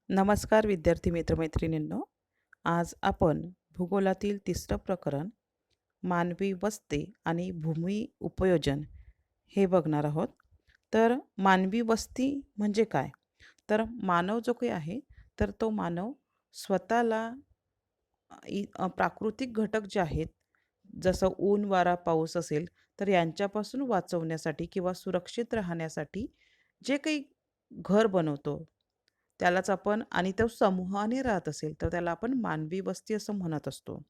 नमस्कार विद्यार्थी मित्रमैत्रिणींनो. आज आपण भूगोलातील तिसरं प्रकरण मानवी वस्ती आणि भूमी उपयोजन हे बघणार आहोत. तर मानवी वस्ती म्हणजे काय? तर मानव जो काही आहे, तर तो मानव स्वतःला प्राकृतिक घटक जे आहेत, जसं ऊन, वारा, पाऊस असेल, तर यांच्यापासून वाचवण्यासाठी किंवा सुरक्षित राहण्यासाठी जे काही घर बनवतो, त्यालाच आपण आणि तो समूहाने राहत असेल, तर त्याला आपण मानवी वस्ती असं म्हणत असतो.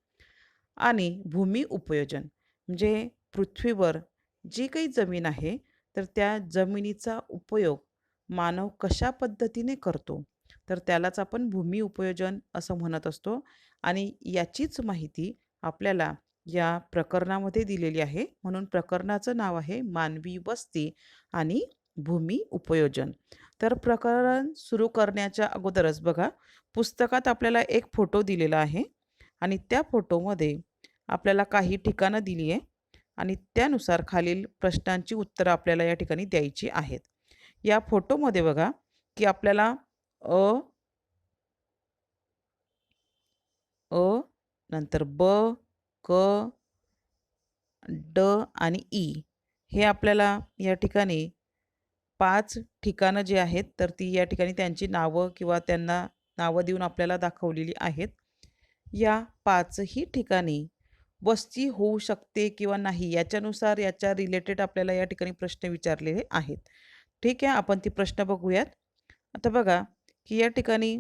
आणि भूमी उपयोजन म्हणजे पृथ्वीवर जी काही जमीन आहे, तर त्या जमिनीचा उपयोग मानव कशा पद्धतीने करतो, तर त्यालाच आपण भूमी उपयोजन असं म्हणत असतो. आणि याचीच माहिती आपल्याला या प्रकरणामध्ये दिलेली आहे. म्हणून प्रकरणाचं नाव आहे मानवी वस्ती आणि भूमी उपयोजन. तर प्रकरण सुरू करण्याच्या अगोदरच बघा, पुस्तकात आपल्याला एक फोटो दिलेला आहे आणि त्या फोटोमध्ये आपल्याला काही ठिकाणं दिली आहे आणि त्यानुसार खालील प्रश्नांची उत्तरं आपल्याला या ठिकाणी द्यायची आहेत. या फोटोमध्ये बघा, की आपल्याला अ, अ, नंतर ब, क, ड आणि ई हे आपल्याला या ठिकाणी 5 ठिकाणं जी आहेत, तर ती या ठिकाणी त्यांची नावं किंवा त्यांना नावं देऊन आपल्याला दाखवलेली आहेत. या 5ही ठिकाणी वस्ती होऊ शकते किंवा नाही याच्यानुसार याच्या रिलेटेड आपल्याला या ठिकाणी प्रश्न विचारलेले आहेत. ठीक आहे, आपण ती प्रश्न बघूयात. आता बघा, की या ठिकाणी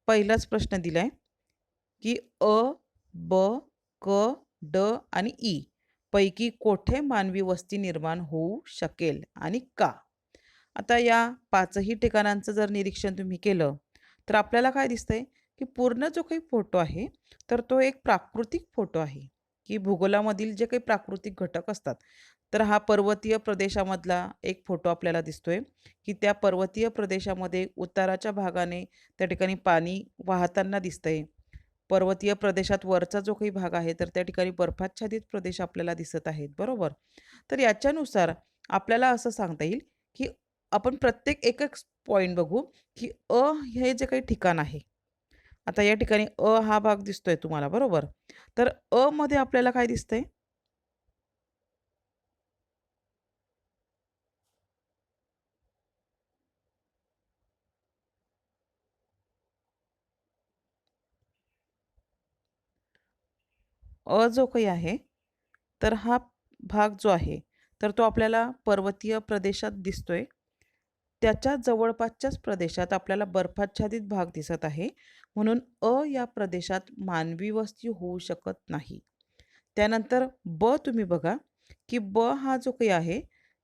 पहिलाच प्रश्न दिलाय, की अ, ब, क, ड आणि ई पैकी कोठे मानवी वस्ती निर्माण होऊ शकेल आणि का? आता या 5ही ठिकाणांचं जर निरीक्षण तुम्ही केलं, तर आपल्याला काय दिसतंय, की पूर्ण जो काही फोटो आहे, तर तो एक प्राकृतिक फोटो आहे, की भूगोलामधील जे काही प्राकृतिक घटक असतात. तर हा पर्वतीय प्रदेशामधला एक फोटो आपल्याला दिसतोय, की त्या पर्वतीय प्रदेशामध्ये उताराच्या भागाने त्या ठिकाणी पाणी वाहताना दिसतंय. पर्वतीय प्रदेशात वरचा जो काही भाग आहे, तर त्या ठिकाणी बर्फाच्छादित प्रदेश आपल्याला दिसत आहेत, बरोबर? तर याच्यानुसार आपल्याला असं सांगता येईल, की आपण प्रत्येक एक पॉइंट बघू, की हे जे काही ठिकाण आहे. आता या ठिकाणी हा भाग दिसतोय तुम्हाला, बरोबर? तर मध्ये आपल्याला काय दिसतंय? जो काही आहे, तर हा भाग जो आहे, तर तो आपल्याला पर्वतीय प्रदेशात दिसतोय. त्याच्या जवळपासच्याच प्रदेशात आपल्याला बर्फाच्छादित भाग दिसत आहे. म्हणून या प्रदेशात मानवी वस्ती होऊ शकत नाही. त्यानंतर तुम्ही बघा, की हा जो काही आहे,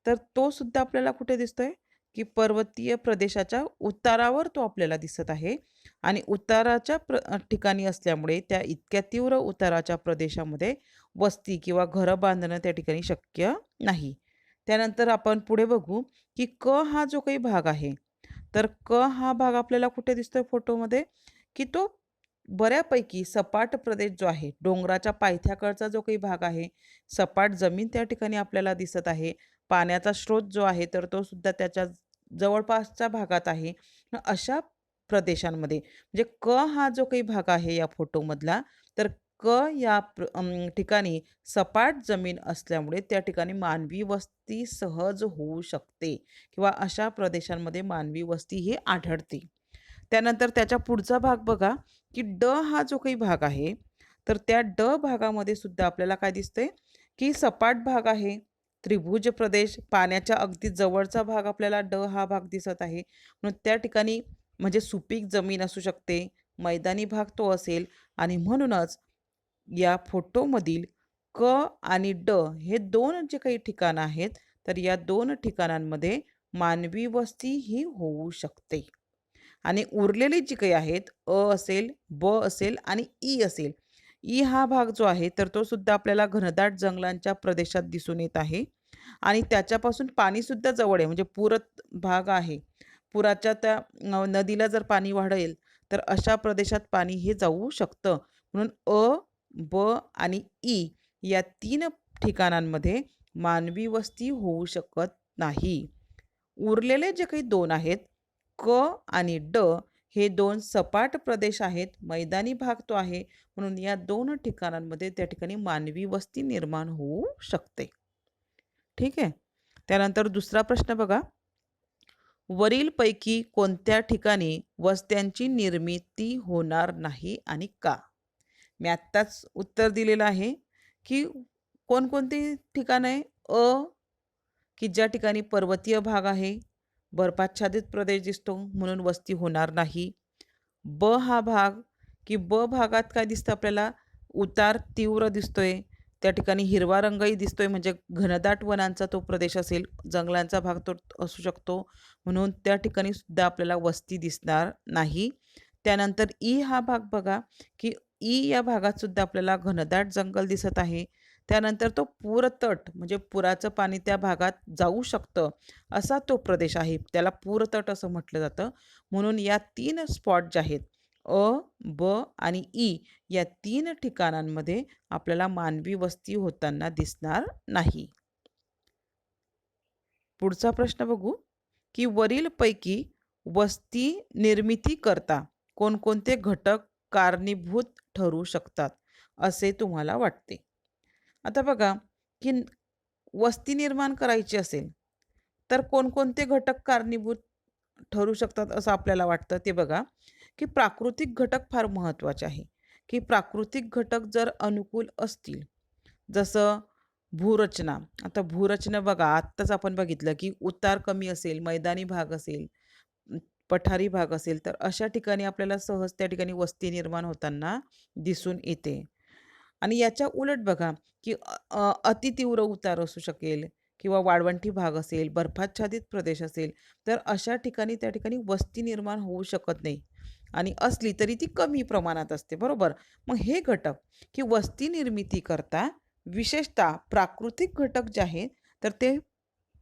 तर तो सुद्धा आपल्याला कुठे दिसतोय, की पर्वतीय प्रदेशाच्या उतारावर तो आपल्याला दिसत आहे आणि उताराच्या ठिकाणी असल्यामुळे त्या इतक्या तीव्र उताराच्या प्रदेशामध्ये वस्ती किंवा घरं बांधणं त्या ठिकाणी शक्य नाही. त्यानंतर आपण पुढे बघू, की हा जो काही भाग आहे, तर हा भाग आपल्याला कुठे दिसतोय फोटोमध्ये, की तो बऱ्यापैकी सपाट प्रदेश जो आहे, डोंगराच्या पायथ्याकडचा जो काही भाग आहे, सपाट जमीन त्या ठिकाणी आपल्याला दिसत आहे. पाण्याचा स्रोत जो आहे, तर तो सुद्धा त्याच्या जवळपासच्या भागात आहे. मग अशा प्रदेशांमध्ये म्हणजे हा जो काही भाग आहे या फोटोमधला, तर या ठिकाणी सपाट जमीन असल्यामुळे त्या ठिकाणी मानवी वस्ती सहज होऊ शकते किंवा अशा प्रदेशांमध्ये मानवी वस्ती ही आढळते. त्यानंतर त्याच्या पुढचा भाग बघा, की हा जो काही भाग आहे, तर त्या भागामध्ये सुद्धा आपल्याला काय दिसतंय, की सपाट भाग आहे. त्रिभुज प्रदेश, पाण्याच्या अगदी जवळचा भाग आपल्याला हा भाग दिसत आहे. म्हणून त्या ठिकाणी म्हणजे सुपीक जमीन असू शकते, मैदानी भाग तो असेल आणि म्हणूनच या फोटोमधील क आणि हे 2 जे काही ठिकाणं आहेत, तर या 2 ठिकाणांमध्ये मानवी वस्ती ही होऊ शकते. आणि उरलेली जी काही आहेत, असेल, असेल आणि असेल. हा भाग जो आहे, तर तो सुद्धा आपल्याला घनदाट जंगलांच्या प्रदेशात दिसून येत आहे आणि त्याच्यापासून पाणीसुद्धा जवळ आहे. म्हणजे भाग आहे. पुराच्या त्या नदीला जर पाणी वाढेल, तर अशा प्रदेशात पाणी हे जाऊ शकतं. म्हणून ब आणि या 3 ठिकाणांमध्ये मानवी वस्ती होऊ शकत नाही. उरलेले जे काही 2 आहेत, क आणि हे 2 सपाट प्रदेश आहेत, मैदानी भाग तो आहे. म्हणून या 2 ठिकाणांमध्ये त्या ठिकाणी मानवी वस्ती निर्माण होऊ शकते. ठीक आहे. त्यानंतर दुसरा प्रश्न बघा. वरीलपैकी कोणत्या ठिकाणी वस्त्यांची निर्मिती होणार नाही आणि का? मी आत्ताच उत्तर दिलेलं आहे, की कोणकोणती ठिकाणं आहे? की ज्या ठिकाणी पर्वतीय भाग आहे, बर्फाच्छादित प्रदेश दिसतो म्हणून वस्ती होणार नाही. ब हा भाग, की ब भागात काय दिसतं आपल्याला? उतार तीव्र दिसतोय. त्या ठिकाणी हिरवा रंगही दिसतोय म्हणजे घनदाट वनांचा तो प्रदेश असेल, जंगलांचा भाग तो असू शकतो. म्हणून त्या ठिकाणी सुद्धा आपल्याला वस्ती दिसणार नाही. त्यानंतर ई हा भाग बघा, की ई या भागात सुद्धा आपल्याला घनदाट जंगल दिसत आहे. त्यानंतर तो पूरतट म्हणजे पुराचं पाणी त्या भागात जाऊ शकतं असा तो प्रदेश आहे. त्याला पूरतट असं म्हटलं जातं. म्हणून या 3 स्पॉट जे आहेत अ, ब आणि ई या 3 ठिकाणांमध्ये आपल्याला मानवी वस्ती होताना दिसणार नाही. पुढचा प्रश्न बघू, की वरीलपैकी वस्ती निर्मिती करता कोणकोणते घटक कारणीभूत ठरू शकतात असे तुम्हाला वाटते? आता बघा, की वस्ती निर्माण करायची असेल, तर कोणकोणते घटक कारणीभूत ठरू शकतात असं आपल्याला वाटतं? ते बघा, की प्राकृतिक घटक फार महत्त्वाचे आहे, की प्राकृतिक घटक जर अनुकूल असतील, जसं भूरचना. आता भूरचना बघा, आत्ताच आपण बघितलं, की उतार कमी असेल, मैदानी भाग असेल, अं, पठारी भाग असेल, तर अशा ठिकाणी आपल्याला सहज त्या ठिकाणी वस्ती निर्माण होताना दिसून येते. आणि याच्या उलट बघा, की अतितीव्र उतार असू शकेल किंवा वाळवंटी भाग असेल, बर्फाच्छादित प्रदेश असेल, तर अशा ठिकाणी त्या ठिकाणी वस्ती निर्माण होऊ शकत नाही आणि असली तरी ती कमी प्रमाणात असते, बरोबर? मग हे घटक, की वस्ती निर्मिती करता विशेषतः प्राकृतिक घटक जे आहेत, तर ते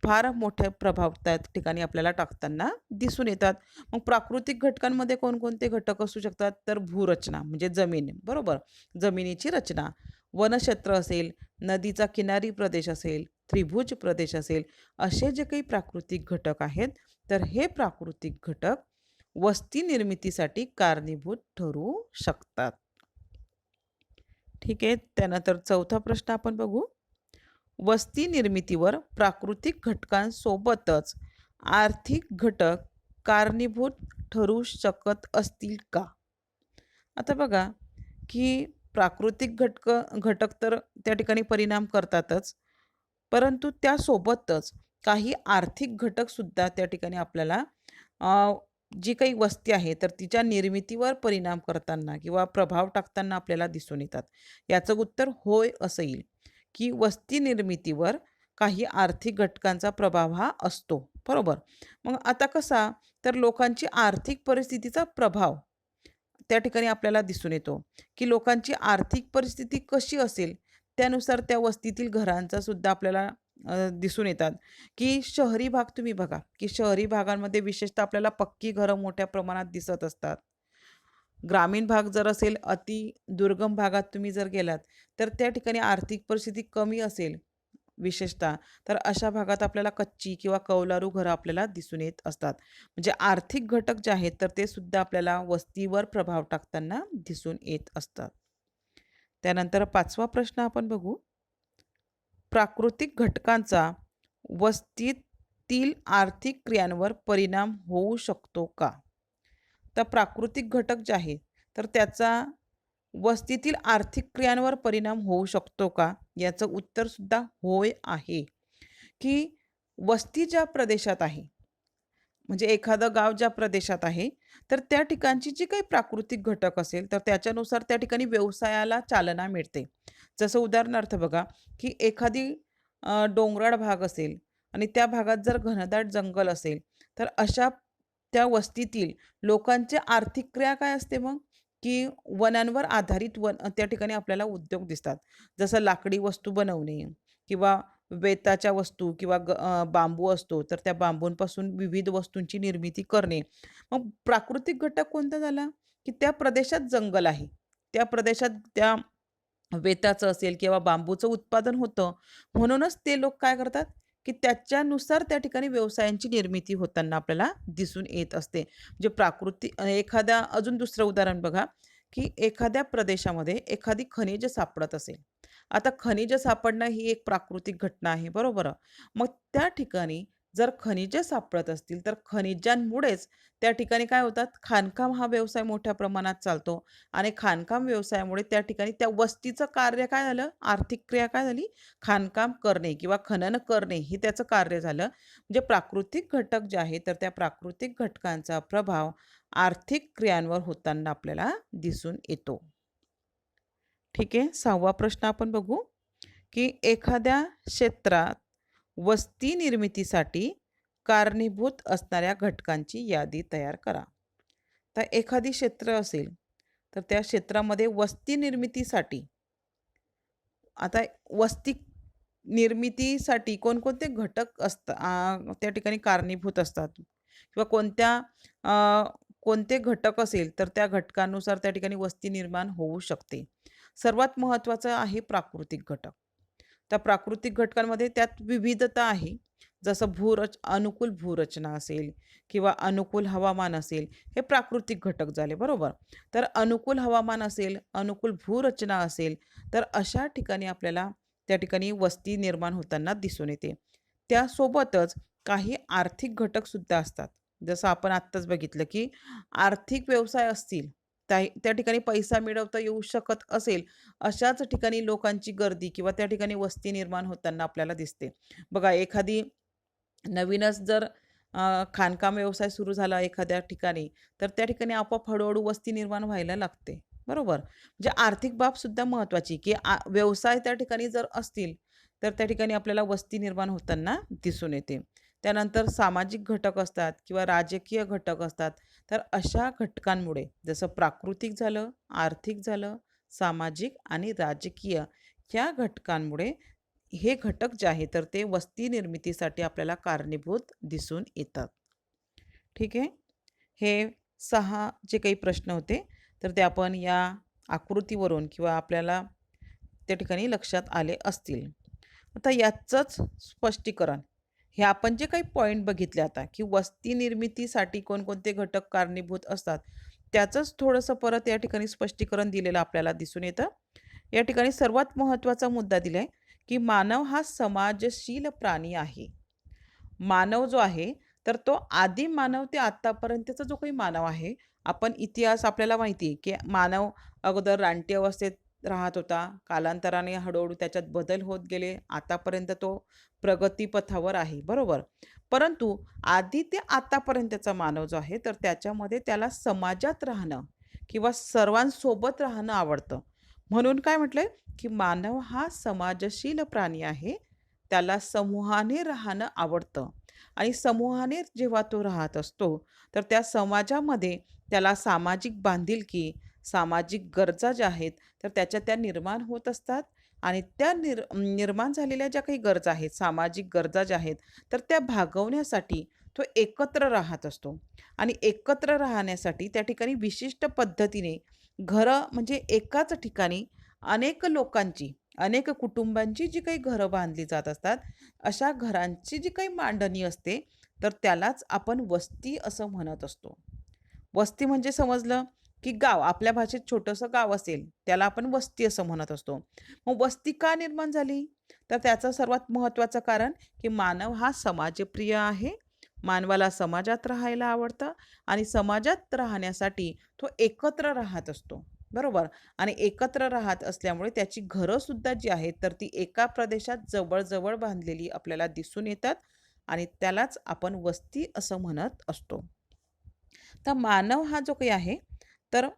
फार मोठे प्रभाव त्या ठिकाणी आपल्याला टाकताना दिसून येतात. मग प्राकृतिक घटकांमध्ये कोणकोणते घटक असू शकतात? तर भूरचना म्हणजे जमीन, बरोबर? जमिनीची रचना, वनक्षेत्र असेल, नदीचा किनारी प्रदेश असेल, त्रिभुज प्रदेश असेल, असे जे काही प्राकृतिक घटक आहेत, तर हे प्राकृतिक घटक वस्ती निर्मितीसाठी कारणीभूत ठरू शकतात. ठीक आहे. त्यानंतर चौथा प्रश्न आपण बघू. वस्ती निर्मितीवर प्राकृतिक घटकांसोबतच आर्थिक घटक कारणीभूत ठरू शकत असतील का? आता बघा, की प्राकृतिक घटक तर त्या ठिकाणी परिणाम करतातच, परंतु त्यासोबतच काही आर्थिक घटकसुद्धा त्या ठिकाणी आपल्याला अ, जी काही वस्ती आहे, तर तिच्या निर्मितीवर परिणाम करताना किंवा प्रभाव टाकताना आपल्याला दिसून येतात. याचं उत्तर होय असं येईल, की वस्ती निर्मितीवर काही आर्थिक घटकांचा प्रभाव हा असतो, बरोबर? मग आता कसा, तर लोकांची आर्थिक परिस्थितीचा प्रभाव त्या ठिकाणी आपल्याला दिसून येतो, की लोकांची आर्थिक परिस्थिती कशी असेल, त्यानुसार त्या वस्तीतील घरांचा सुद्धा आपल्याला दिसून येतात, की शहरी भाग तुम्ही बघा, की शहरी भागांमध्ये विशेषतः आपल्याला पक्की घरं मोठ्या प्रमाणात दिसत असतात. ग्रामीण भाग जर असेल, अति दुर्गम भागात तुम्ही जर गेलात, तर त्या ठिकाणी आर्थिक परिस्थिती कमी असेल विशेषतः, तर अशा भागात आपल्याला कच्ची किंवा कौलारू घरं आपल्याला दिसून येत असतात. म्हणजे आर्थिक घटक जे आहेत, तर ते सुद्धा आपल्याला वस्तीवर प्रभाव टाकताना दिसून येत असतात. त्यानंतर 5वा प्रश्न आपण बघू. प्राकृतिक घटकांचा वस्तीतील आर्थिक क्रियांवर परिणाम होऊ शकतो का? तर प्राकृतिक घटक जे आहेत, तर त्याचा वस्तीतील आर्थिक क्रियांवर परिणाम होऊ शकतो का? याचं उत्तरसुद्धा होय आहे, की वस्ती ज्या प्रदेशात आहे, म्हणजे एखादं गाव ज्या प्रदेशात आहे, तर त्या ठिकाणची जी काही प्राकृतिक घटक असेल, तर त्याच्यानुसार त्या ठिकाणी व्यवसायाला चालना मिळते. जसं उदाहरणार्थ बघा, की एखादी डोंगराळ भाग असेल आणि त्या भागात जर घनदाट जंगल असेल, तर अशा त्या वस्तीतील लोकांची आर्थिक क्रिया काय असते मग? की वनांवर आधारित त्या ठिकाणी आपल्याला उद्योग दिसतात. जसं लाकडी वस्तू बनवणे किंवा वेताच्या वस्तू किंवा बांबू असतो, तर त्या बांबूंपासून विविध वस्तूंची निर्मिती करणे. मग प्राकृतिक घटक कोणता झाला? की त्या प्रदेशात जंगल आहे. त्या प्रदेशात त्या वेताचं असेल किंवा बांबूचं उत्पादन होतं. म्हणूनच ते लोक काय करतात? की त्याच्यानुसार त्या ठिकाणी व्यवसायांची निर्मिती होताना आपल्याला दिसून येत असते. म्हणजे प्राकृतिक एखाद्या अजून दुसरं उदाहरण बघा, की एखाद्या प्रदेशामध्ये एखादी खनिज सापडत असेल. आता खनिज सापडणं ही एक प्राकृतिक घटना आहे, बरोबर? मग त्या ठिकाणी जर खनिजे सापडत असतील, तर खनिजांमुळेच त्या ठिकाणी काय होतात, खाणकाम हा व्यवसाय मोठ्या प्रमाणात चालतो आणि खाणकाम व्यवसायामुळे त्या ठिकाणी त्या वस्तीचं कार्य काय झालं, आर्थिक क्रिया काय झाली, खाणकाम करणे किंवा खनन करणे हे त्याचं कार्य झालं. म्हणजे प्राकृतिक घटक जे आहे, तर त्या प्राकृतिक घटकांचा प्रभाव आर्थिक क्रियांवर होताना आपल्याला दिसून येतो. ठीक आहे. 6वा प्रश्न आपण बघू, की एखाद्या क्षेत्रात वस्ती निर्मितीसाठी कारणीभूत असणाऱ्या घटकांची यादी तयार करा. तर एखादी क्षेत्र असेल, तर त्या क्षेत्रामध्ये वस्ती निर्मितीसाठी आता वस्ती निर्मितीसाठी कोणकोणते घटक त्या ठिकाणी कारणीभूत असतात किंवा कोणते घटक असेल तर त्या घटकांनुसार त्या ठिकाणी वस्ती निर्माण होऊ शकते. सर्वात महत्त्वाचं आहे प्राकृतिक घटक. त्या प्राकृतिक घटकांमध्ये त्यात विविधता आहे. जसं अनुकूल भूरचना असेल किंवा अनुकूल हवामान असेल, हे प्राकृतिक घटक झाले, बरोबर? तर अनुकूल हवामान असेल, अनुकूल भूरचना असेल, तर अशा ठिकाणी आपल्याला त्या ठिकाणी वस्ती निर्माण होताना दिसून येते. त्यासोबतच काही आर्थिक घटकसुद्धा असतात. जसं आपण आत्ताच बघितलं, की आर्थिक व्यवसाय असतील, त्या ठिकाणी पैसा मिळवता येऊ शकत असेल, अशाच ठिकाणी लोकांची गर्दी किंवा त्या ठिकाणी वस्ती निर्माण होताना आपल्याला दिसते. बघा, एखादी नवीनच जर खाणकाम व्यवसाय सुरू झाला एखाद्या ठिकाणी, तर त्या ठिकाणी आपोआप हळू वस्ती निर्माण व्हायला लागते. बरोबर? म्हणजे आर्थिक बाबसुद्धा महत्त्वाची, की व्यवसाय त्या ठिकाणी जर असतील, तर त्या ठिकाणी आपल्याला वस्ती निर्माण होताना दिसून येते. त्यानंतर सामाजिक घटक असतात किंवा राजकीय घटक असतात. तर अशा घटकांमुळे जसं प्राकृतिक झालं, आर्थिक झालं, सामाजिक आणि राजकीय या घटकांमुळे हे घटक जे आहे तर ते वस्ती निर्मितीसाठी आपल्याला कारणीभूत दिसून येतात. ठीक आहे. हे 6 जे काही प्रश्न होते तर ते आपण या आकृतीवरून किंवा आपल्याला त्या ठिकाणी लक्षात आले असतील. आता याचंच स्पष्टीकरण हे आपण जे काही पॉईंट बघितले आता, की वस्ती निर्मितीसाठी कोणकोणते घटक कारणीभूत असतात, त्याचंच थोडंसं परत या ठिकाणी स्पष्टीकरण दिलेलं आपल्याला दिसून येतं. या ठिकाणी सर्वात महत्त्वाचा मुद्दा दिलाय, की मानव हा समाजशील प्राणी आहे. मानव जो आहे, तर तो आदी मानव ते आत्तापर्यंतचा जो काही मानव आहे, आपण इतिहास आपल्याला माहिती आहे, की मानव अगोदर रानटी अवस्थेत राहत होता. कालांतराने हळू त्याच्यात बदल होत गेले. आतापर्यंत तो प्रगतीपथावर आहे, बरोबर. परंतु आधी ते आतापर्यंतचा मानव जो आहे, तर त्याच्यामध्ये त्याला समाजात राहणं किंवा सर्वांसोबत राहणं आवडतं. म्हणून काय म्हटलंय, की मानव हा समाजशील प्राणी आहे. त्याला समूहाने राहणं आवडतं आणि समूहाने जेव्हा तो राहत असतो, तर त्या समाजामध्ये त्याला सामाजिक बांधिलकी, सामाजिक गरजा ज्या आहेत, तर त्या निर्माण होत असतात आणि त्या निर्माण झालेल्या ज्या काही गरजा आहेत, सामाजिक गरजा ज्या आहेत, तर त्या भागवण्यासाठी तो एकत्र राहत असतो आणि एकत्र राहण्यासाठी त्या ठिकाणी विशिष्ट पद्धतीने घरं म्हणजे एकाच ठिकाणी अनेक लोकांची, अनेक कुटुंबांची जी काही घरं बांधली जात असतात, अशा घरांची जी काही मांडणी असते, तर त्यालाच आपण वस्ती असं म्हणत असतो. वस्ती म्हणजे समजलं, की गाव. आपल्या भाषेत छोटंसं गाव असेल, त्याला आपण वस्ती असं म्हणत असतो. मग वस्ती का निर्माण झाली? तर त्याचं सर्वात महत्त्वाचं कारण, की मानव हा समाजप्रिय आहे. मानवाला समाजात राहायला आवडतं आणि समाजात राहण्यासाठी तो एकत्र राहत असतो. बरोबर? आणि एकत्र राहत असल्यामुळे त्याची घरंसुद्धा जी आहेत, तर ती एका प्रदेशात जवळ बांधलेली आपल्याला दिसून येतात आणि त्यालाच आपण वस्ती असं म्हणत असतो. तर मानव हा जो काही आहे, तर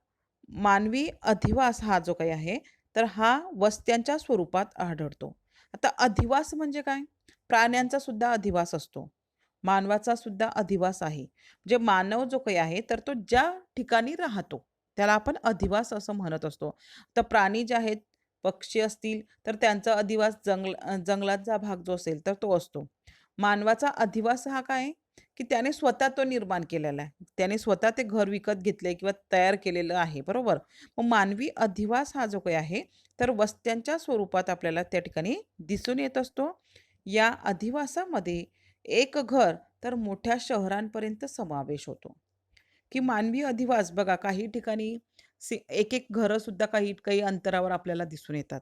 मानवी अधिवास हा जो काही आहे, तर हा वस्त्यांच्या स्वरूपात आढळतो. आता अधिवास म्हणजे काय? प्राण्यांचा सुद्धा अधिवास असतो. मानवाचा सुद्धा अधिवास आहे. म्हणजे मानव जो काही आहे, तर तो ज्या ठिकाणी राहतो, त्याला आपण अधिवास असं म्हणत असतो. तर प्राणी जे आहेत, पक्षी असतील, तर त्यांचा अधिवास जंगलाचा भाग जो असेल, तर तो असतो. मानवाचा अधिवास हा काय आहे? की त्याने स्वतः तो निर्माण केलेला आहे. त्याने स्वतः ते घर विकत घेतलंय किंवा तयार केलेलं आहे, बरोबर? मग मानवी अधिवास हा जो काही आहे, तर वस्त्यांच्या स्वरूपात आपल्याला त्या ठिकाणी दिसून येत असतो. या अधिवासामध्ये एक घर तर मोठ्या शहरांपर्यंत समावेश होतो. की मानवी अधिवास बघा काही ठिकाणी एक एक घरं सुद्धा काही काही अंतरावर आपल्याला दिसून येतात.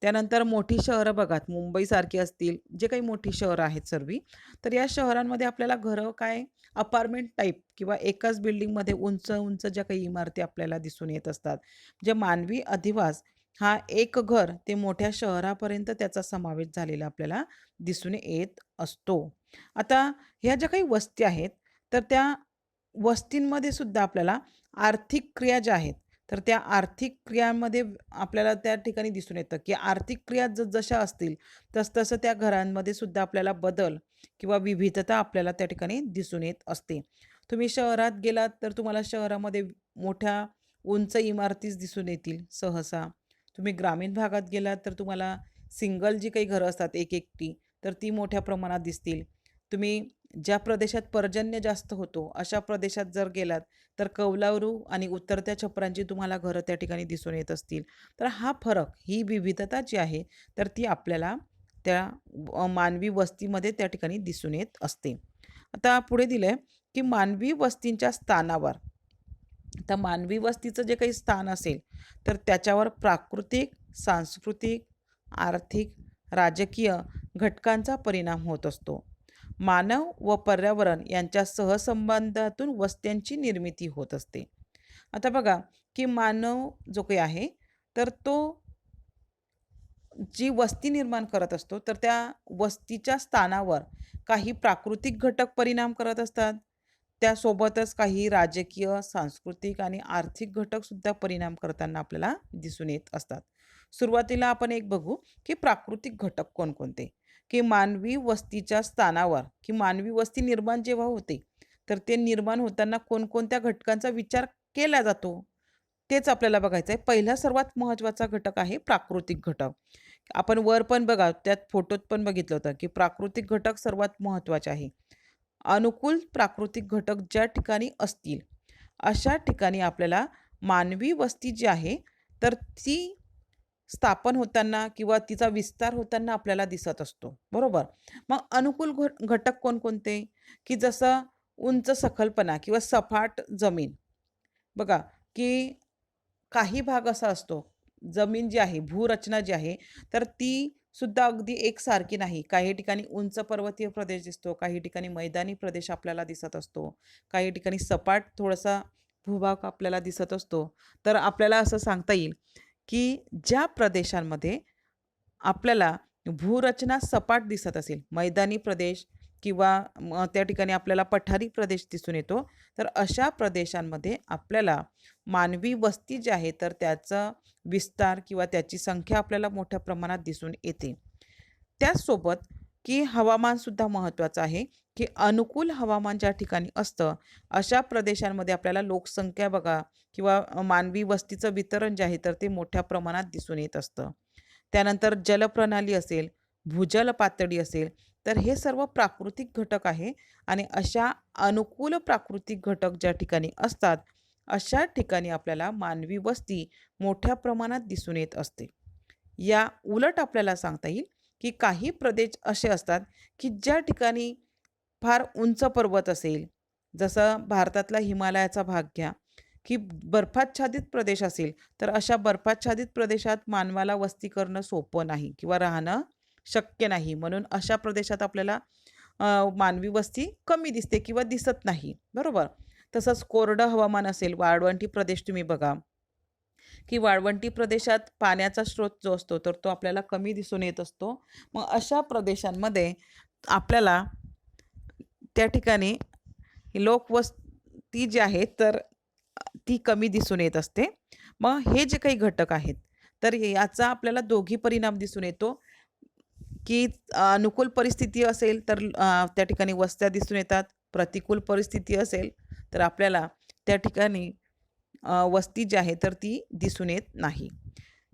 त्यानंतर मोठी शहरं बघा मुंबईसारखी असतील, जे काही मोठी शहरं आहेत सर्वी, तर या शहरांमध्ये आपल्याला घरं काय अपार्टमेंट टाईप किंवा एकाच बिल्डिंगमध्ये उंच उंच ज्या काही इमारती आपल्याला दिसून येत असतात. म्हणजे मानवी अधिवास हा एक घर ते मोठ्या शहरापर्यंत त्याचा समावेश झालेला आपल्याला दिसून येत असतो. आता ह्या ज्या काही वस्ती आहेत, तर त्या वस्तींमध्ये सुद्धा आपल्याला आर्थिक क्रिया ज्या आहेत, तर त्या आर्थिक क्रियांमध्ये आपल्याला त्या ठिकाणी दिसून येतं, की आर्थिक क्रिया जशा असतील, तसतसं त्या घरांमध्ये सुद्धा आपल्याला बदल किंवा विविधता आपल्याला त्या ठिकाणी दिसून येत असते. तुम्ही शहरात गेलात, तर तुम्हाला शहरामध्ये मोठ्या उंच इमारतीच दिसून येतील सहसा. तुम्ही ग्रामीण भागात गेलात, तर तुम्हाला सिंगल जी काही घरं असतात एक-एकटी, तर ती मोठ्या प्रमाणात दिसतील. तुम्ही ज्या प्रदेशात पर्जन्य जास्त होतो, अशा प्रदेशात जर गेलात, तर कौलारू आणि उतरत्या छपरांची तुम्हाला घरं त्या ठिकाणी दिसून येत असतील. तर हा फरक, ही विविधता जी आहे, तर ती आपल्याला त्या मानवी वस्तीमध्ये त्या ठिकाणी दिसून येत असते. आता पुढे दिलंय, की मानवी वस्तींच्या स्थानावर आता मानवी वस्तीचं जे काही स्थान असेल, तर त्याच्यावर प्राकृतिक, सांस्कृतिक, आर्थिक, राजकीय घटकांचा परिणाम होत असतो. मानव व पर्यावरण यांच्या सहसंबंधातून वस्त्यांची निर्मिती होत असते. आता बघा, की मानव जो काही आहे, तर तो जी वस्ती निर्माण करत असतो, तर त्या वस्तीच्या स्थानावर काही प्राकृतिक घटक परिणाम करत असतात. त्यासोबतच काही राजकीय, सांस्कृतिक आणि आर्थिक घटकसुद्धा परिणाम करताना आपल्याला दिसून येत असतात. सुरुवातीला आपण एक बघू, की प्राकृतिक घटक कोणकोणते? की मानवी वस्तीच्या स्थानावर, की मानवी वस्ती निर्माण जेव्हा होते, तर ते निर्माण होताना कोणकोणत्या घटकांचा विचार केला जातो? तेच आपल्याला बघायचं आहे. पहिला सर्वात महत्त्वाचा घटक आहे प्राकृतिक घटक. आपण वर पण बघा, त्यात फोटोत पण बघितलं होतं, की प्राकृतिक घटक सर्वात महत्त्वाचे आहे. अनुकूल प्राकृतिक घटक ज्या ठिकाणी असतील, अशा ठिकाणी आपल्याला मानवी वस्ती जी आहे, तर ती स्थापन होताना किंवा तिचा विस्तार होताना आपल्याला दिसत असतो, बरोबर? मग अनुकूल घटक कोणकोणते? की जसं उंच सखलपणा किंवा सपाट जमीन. बघा, की काही भाग असा असतो, जमीन जी आहे, भूरचना जी आहे, तर ती सुद्धा अगदी एकसारखी नाही. काही ठिकाणी उंच पर्वतीय प्रदेश दिसतो, काही ठिकाणी मैदानी प्रदेश आपल्याला दिसत असतो, काही ठिकाणी सपाट थोडासा भूभाग आपल्याला दिसत असतो. तर आपल्याला असं सांगता येईल, की ज्या प्रदेशांमध्ये आपल्याला भूरचना सपाट दिसत असेल, मैदानी प्रदेश किंवा त्या ठिकाणी आपल्याला पठारी प्रदेश दिसून येतो, तर अशा प्रदेशांमध्ये आपल्याला मानवी वस्ती जी आहे, तर त्याचा विस्तार किंवा त्याची संख्या आपल्याला मोठ्या प्रमाणात दिसून येते. त्याचसोबत की हवामानसुद्धा महत्त्वाचं आहे, की अनुकूल हवामान ज्या ठिकाणी असतं, अशा प्रदेशांमध्ये आपल्याला लोकसंख्या बघा किंवा मानवी वस्तीचं वितरण जे आहे, तर ते मोठ्या प्रमाणात दिसून येत असतं. त्यानंतर जलप्रणाली असेल, भूजल पातळी असेल, तर हे सर्व प्राकृतिक घटक आहे आणि अशा अनुकूल प्राकृतिक घटक ज्या ठिकाणी असतात, अशा ठिकाणी आपल्याला मानवी वस्ती मोठ्या प्रमाणात दिसून येत असते. या उलट आपल्याला सांगता येईल, की काही प्रदेश असे असतात, की ज्या ठिकाणी फार उंच पर्वत असेल, जसं भारतातला हिमालयाचा भाग घ्या, की बर्फाच्छादित प्रदेश असेल, तर अशा बर्फाच्छादित प्रदेशात मानवाला वस्ती करणं सोपं नाही किंवा राहणं शक्य नाही. म्हणून अशा प्रदेशात आपल्याला मानवी वस्ती कमी दिसते किंवा दिसत नाही, बरोबर? तसंच कोरडं हवामान असेल, वाळवंटी प्रदेश तुम्ही बघा, की वाळवंटी प्रदेशात पाण्याचा स्रोत जो असतो, तर तो आपल्याला कमी दिसून येत असतो. मग अशा प्रदेशांमध्ये आपल्याला त्या ठिकाणी लोकवस्ती जी आहे, तर ती कमी दिसून येत असते. मग हे जे काही घटक आहेत, तर याचा आपल्याला दोघी परिणाम दिसून येतो, की अनुकूल परिस्थिती असेल तर त्या ठिकाणी वस्त्या दिसून येतात. प्रतिकूल परिस्थिती असेल तर आपल्याला त्या ठिकाणी वस्ती जी आहे तर ती दिसून येत नाही.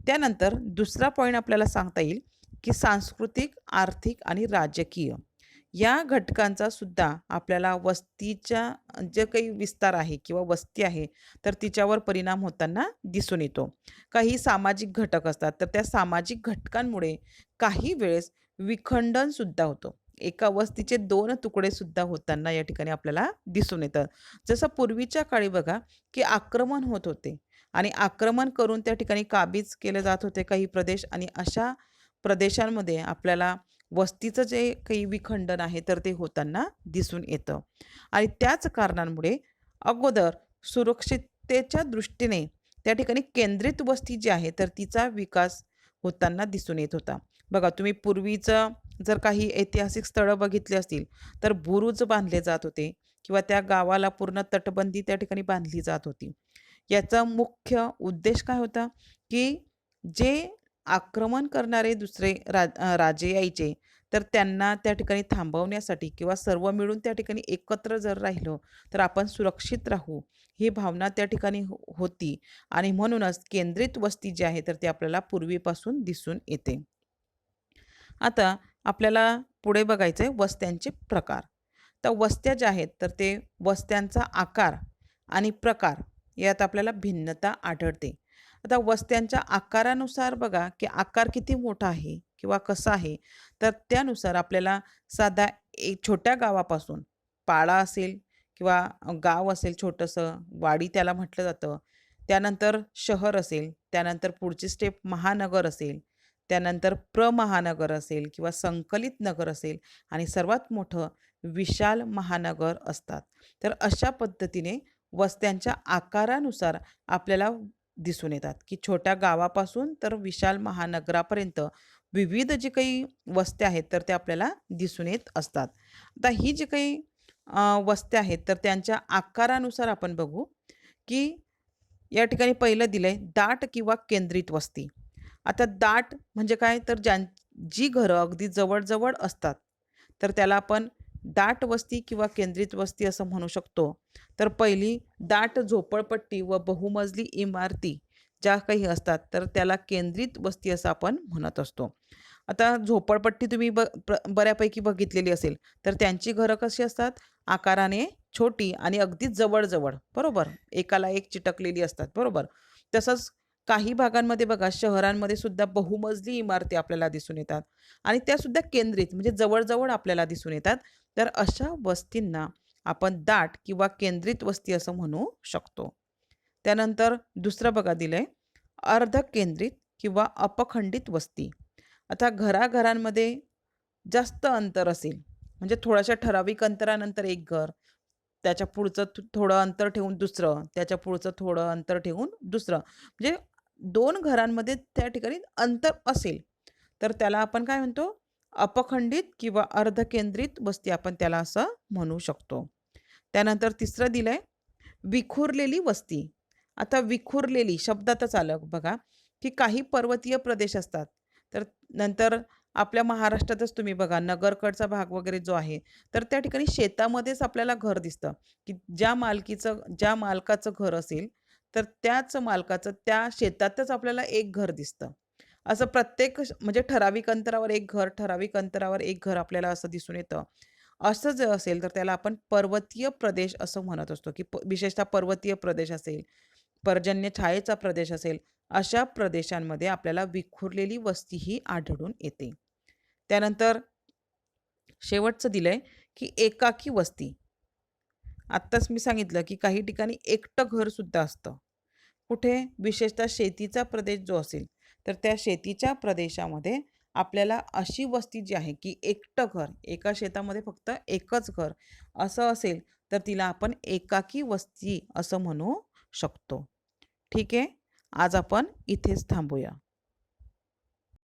त्यानंतर दुसरा पॉइंट आपल्याला सांगता येईल, की सांस्कृतिक, आर्थिक आणि राजकीय या घटकांचा सुद्धा आपल्याला वस्तीच्या जे काही विस्तार आहे किंवा वस्ती आहे, तर तिच्यावर परिणाम होताना दिसून येतो. काही सामाजिक घटक असतात, तर त्या सामाजिक घटकांमुळे काही वेळेस विखंडन सुद्धा होतं. एका वस्तीचे 2 तुकडे सुद्धा होताना या ठिकाणी आपल्याला दिसून येतं. जसं पूर्वीच्या काळी बघा, की आक्रमण होत होते आणि आक्रमण करून त्या ठिकाणी काबीज केले जात होते काही प्रदेश आणि अशा प्रदेशांमध्ये आपल्याला वस्तीचं जे काही विखंडन आहे तर ते होताना दिसून येतं. आणि त्याच कारणांमुळे अगोदर सुरक्षिततेच्या दृष्टीने त्या ठिकाणी केंद्रित वस्ती जी आहे तर तिचा विकास होताना दिसून येत होता. बघा तुम्ही पूर्वीचं जर काही ऐतिहासिक स्थळं बघितली असतील तर बुरुज बांधले जात होते किंवा त्या गावाला पूर्ण तटबंदी त्या ठिकाणी बांधली जात होती. याचा मुख्य उद्देश काय होता, की जे आक्रमण करणारे दुसरे राजे यायचे, तर त्यांना त्या ठिकाणी थांबवण्यासाठी किंवा सर्व मिळून त्या ठिकाणी एकत्र जर राहिलो, तर आपण सुरक्षित राहू, ही भावना त्या ठिकाणी होती आणि म्हणूनच केंद्रित वस्ती जी आहे, तर ती आपल्याला पूर्वीपासून दिसून येते. आता आपल्याला पुढे बघायचं आहे वस्त्यांचे प्रकार. तर वस्त्या ज्या आहेत, तर ते वस्त्यांचा आकार आणि प्रकार यात आपल्याला भिन्नता आढळते. आता वस्त्यांच्या आकारानुसार बघा, की आकार किती मोठा आहे किंवा कसा आहे, तर त्यानुसार आपल्याला साधा एक छोट्या गावापासून पाडा असेल किंवा गाव असेल छोटंसं, वाडी त्याला म्हटलं जातं. त्यानंतर शहर असेल, त्यानंतर पुढची स्टेप महानगर असेल, त्यानंतर प्रमहानगर असेल किंवा संकलित नगर असेल आणि सर्वात मोठं विशाल महानगर असतात. तर अशा पद्धतीने वस्त्यांच्या आकारानुसार आपल्याला दिसून येतात, की छोट्या गावापासून तर विशाल महानगरापर्यंत विविध जी काही वस्त्या आहेत, तर त्या आपल्याला दिसून येत असतात. आता ही जी काही वस्त्या आहेत, तर त्यांच्या आकारानुसार आपण बघू, की या ठिकाणी पहिलं दिलंय दाट किंवा केंद्रित वस्ती. आता दाट म्हणजे काय? तर जी घरं अगदी जवळ-जवळ असतात, तर त्याला आपण दाट वस्ती किंवा केंद्रित वस्ती असं म्हणू शकतो. तर पहिली दाट झोपडपट्टी व बहुमजली इमारती ज्या काही असतात, तर त्याला केंद्रित वस्ती असं आपण म्हणत असतो. आता झोपडपट्टी तुम्ही बऱ्यापैकी बघितलेली असेल, तर त्यांची घरं कशी असतात? आकाराने छोटी आणि अगदी जवळ-जवळ, बरोबर? एकाला एक चिटकलेली असतात, बरोबर? तसंच काही भागांमध्ये बघा शहरांमध्ये सुद्धा बहुमजली इमारती आपल्याला दिसून येतात आणि त्यासुद्धा केंद्रित म्हणजे जवळ-जवळ आपल्याला दिसून येतात. तर अशा वस्तींना आपण दाट किंवा केंद्रित वस्ती असं म्हणू शकतो. त्यानंतर दुसरं बघा दिलंय अर्धकेंद्रित किंवा अपखंडित वस्ती. आता घराघरांमध्ये जास्त अंतर असेल, म्हणजे थोड्याशा ठराविक अंतरानंतर एक घर, त्याच्या पुढचं थोडं अंतर ठेवून दुसरं, त्याच्या पुढचं थोडं अंतर ठेवून दुसरं. म्हणजे 2 घरांमध्ये त्या ठिकाणी अंतर असेल, तर त्याला आपण काय म्हणतो? अपखंडित किंवा अर्धकेंद्रित वस्ती आपण त्याला असं म्हणू शकतो. त्यानंतर तिसरं दिलंय विखुरलेली वस्ती. आता विखुरलेली शब्दातच आलं बघा, की काही पर्वतीय प्रदेश असतात. तर नंतर आपल्या महाराष्ट्रातच तुम्ही बघा नगरकडचा भाग वगैरे जो आहे, तर त्या ठिकाणी शेतामध्येच आपल्याला घर दिसतं, की ज्या मालकाचं घर असेल, तर त्याच मालकाचं त्या शेतातच आपल्याला एक घर दिसतं. असं प्रत्येक म्हणजे ठराविक अंतरावर एक घर, ठराविक अंतरावर एक घर आपल्याला असं दिसून येतं. असं जर असेल, तर त्याला आपण पर्वतीय प्रदेश असं म्हणत असतो, की विशेषतः पर्वतीय प्रदेश असेल, पर्जन्य छायेचा प्रदेश असेल, अशा प्रदेशांमध्ये आपल्याला विखुरलेली वस्ती ही आढळून येते. त्यानंतर शेवटचं दिलंय, की एकाकी वस्ती. आत्ताच मी सांगितलं, की काही ठिकाणी एकटं घरसुद्धा असतं. कुठे? विशेषतः शेतीचा प्रदेश जो असेल, तर त्या शेतीच्या प्रदेशामध्ये आपल्याला अशी वस्ती जी आहे, की एकटं घर, एका शेतामध्ये फक्त एकच घर असं असेल, तर तिला आपण एकाकी वस्ती असं म्हणू शकतो. ठीक आहे? आज आपण इथेच थांबूया.